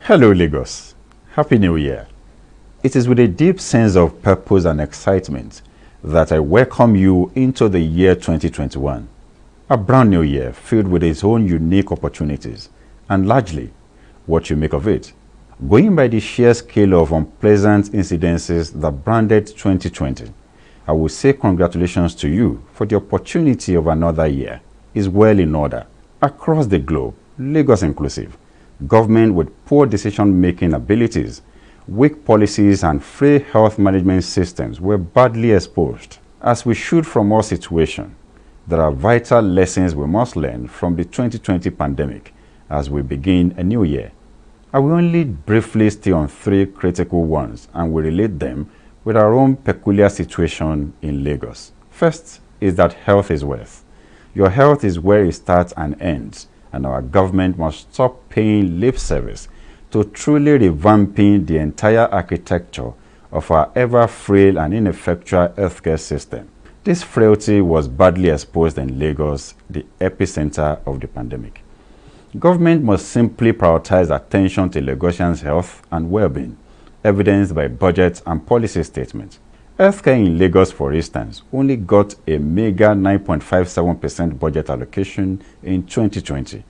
Hello Lagos, Happy New Year. It is with a deep sense of purpose and excitement that I welcome you into the year 2021, a brand new year filled with its own unique opportunities and largely what you make of it. Going by the sheer scale of unpleasant incidences that branded 2020, I will say congratulations to you for the opportunity of another year is well in order. Across the globe, Lagos inclusive, government with poor decision-making abilities, weak policies and frail health management systems were badly exposed. As we should from our situation, there are vital lessons we must learn from the 2020 pandemic as we begin a new year. I will only briefly stay on three critical ones and will relate them with our own peculiar situation in Lagos. First is that health is wealth. Your health is where it starts and ends, and our government must stop paying lip service to truly revamping the entire architecture of our ever frail and ineffectual healthcare system. This frailty was badly exposed in Lagos, the epicenter of the pandemic. Government must simply prioritize attention to Lagosians' health and well-being, evidenced by budget and policy statements. Healthcare in Lagos, for instance, only got a meager 9.57% budget allocation in 2020,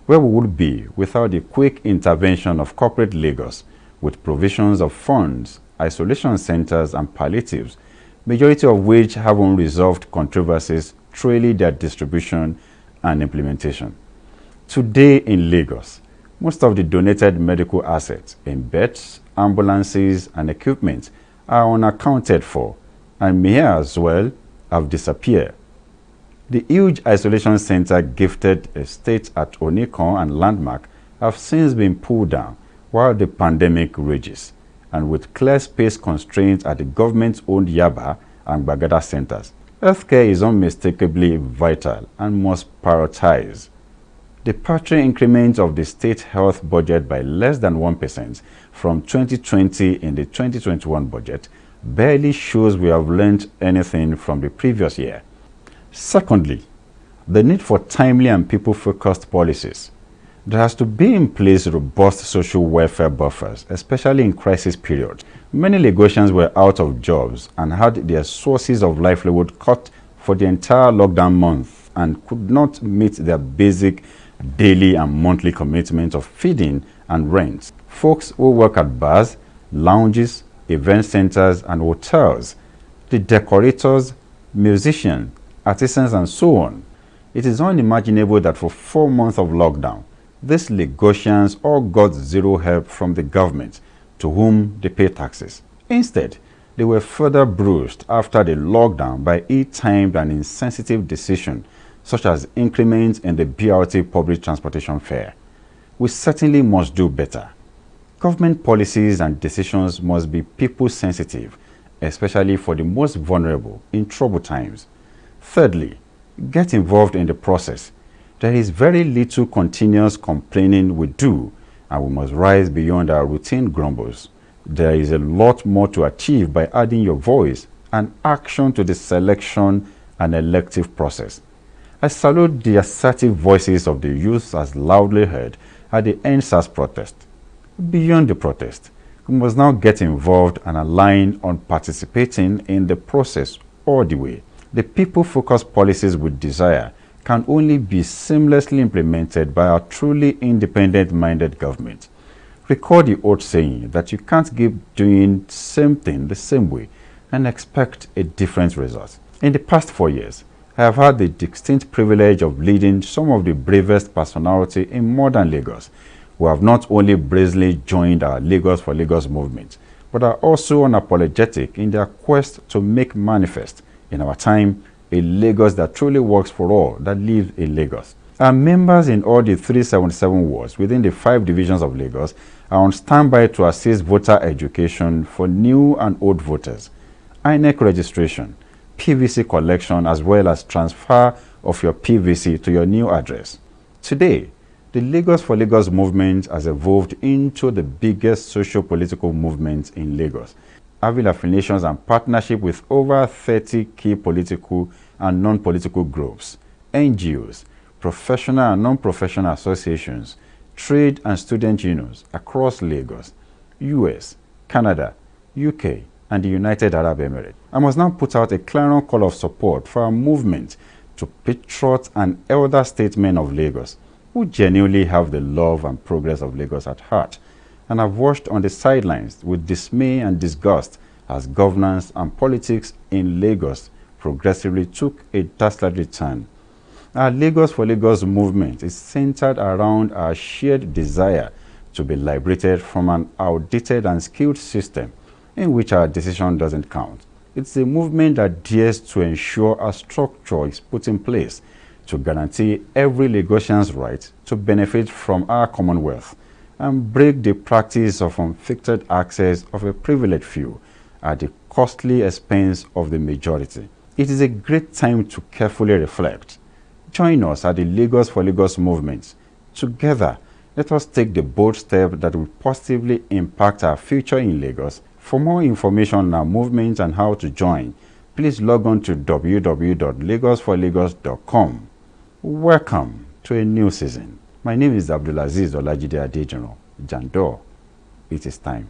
where we would be without the quick intervention of corporate Lagos with provisions of funds, isolation centers and palliatives, majority of which have unresolved controversies trailing their distribution and implementation. Today in Lagos, most of the donated medical assets in beds, ambulances and equipment are unaccounted for and may as well have disappeared. The huge isolation center gifted estates at Onikon and Landmark have since been pulled down while the pandemic rages, and with clear space constraints at the government-owned Yaba and Bagada centers. Healthcare is unmistakably vital and must prioritize. The paltry increment of the state health budget by less than 1% from 2020 in the 2021 budget barely shows we have learned anything from the previous year. Secondly, the need for timely and people-focused policies. There has to be in place robust social welfare buffers, especially in crisis periods. Many Lagosians were out of jobs and had their sources of livelihood cut for the entire lockdown month and could not meet their basic daily and monthly commitment of feeding and rent. Folks who work at bars, lounges, event centers and hotels, the decorators, musicians, artisans and so on. It is unimaginable that for 4 months of lockdown, these Lagosians all got zero help from the government to whom they pay taxes. Instead, they were further bruised after the lockdown by ill-timed and insensitive decisions such as increments in the BRT public transportation fare. We certainly must do better. Government policies and decisions must be people-sensitive, especially for the most vulnerable in troubled times. Thirdly, get involved in the process. There is very little continuous complaining we do, and we must rise beyond our routine grumbles. There is a lot more to achieve by adding your voice and action to the selection and elective process. I salute the assertive voices of the youth as loudly heard at the NSAS protest. Beyond the protest, we must now get involved and align on participating in the process all the way. The people-focused policies we desire can only be seamlessly implemented by a truly independent-minded government. Recall the old saying that you can't keep doing the same thing the same way and expect a different result. In the past 4 years, I have had the distinct privilege of leading some of the bravest personalities in modern Lagos who have not only brazenly joined our Lagos for Lagos movement, but are also unapologetic in their quest to make manifest, in our time, a Lagos that truly works for all that live in Lagos. Our members in all the 377 wards within the 5 divisions of Lagos are on standby to assist voter education for new and old voters, INEC registration, PVC collection as well as transfer of your PVC to your new address. Today, the Lagos for Lagos movement has evolved into the biggest socio-political movement in Lagos, having affiliations and partnership with over 30 key political and non-political groups, NGOs, professional and non-professional associations, trade and student unions across Lagos, US, Canada, UK, and the United Arab Emirates. I must now put out a clarion call of support for our movement to patriots and elder statesmen of Lagos who genuinely have the love and progress of Lagos at heart and have watched on the sidelines with dismay and disgust as governance and politics in Lagos progressively took a dastardly turn. Our Lagos for Lagos movement is centered around our shared desire to be liberated from an outdated and skewed system in which our decision doesn't count. It's a movement that dares to ensure a structure is put in place to guarantee every Lagosian's right to benefit from our commonwealth and break the practice of unfettered access of a privileged few at the costly expense of the majority. It is a great time to carefully reflect. Join us at the Lagos for Lagos movement. Together, let us take the bold step that will positively impact our future in Lagos. For more information on our movement and how to join, please log on to www.lagosforlagos.com. Welcome to a new season. My name is Abdulaziz Olajide Adejono, Jandor. It is time.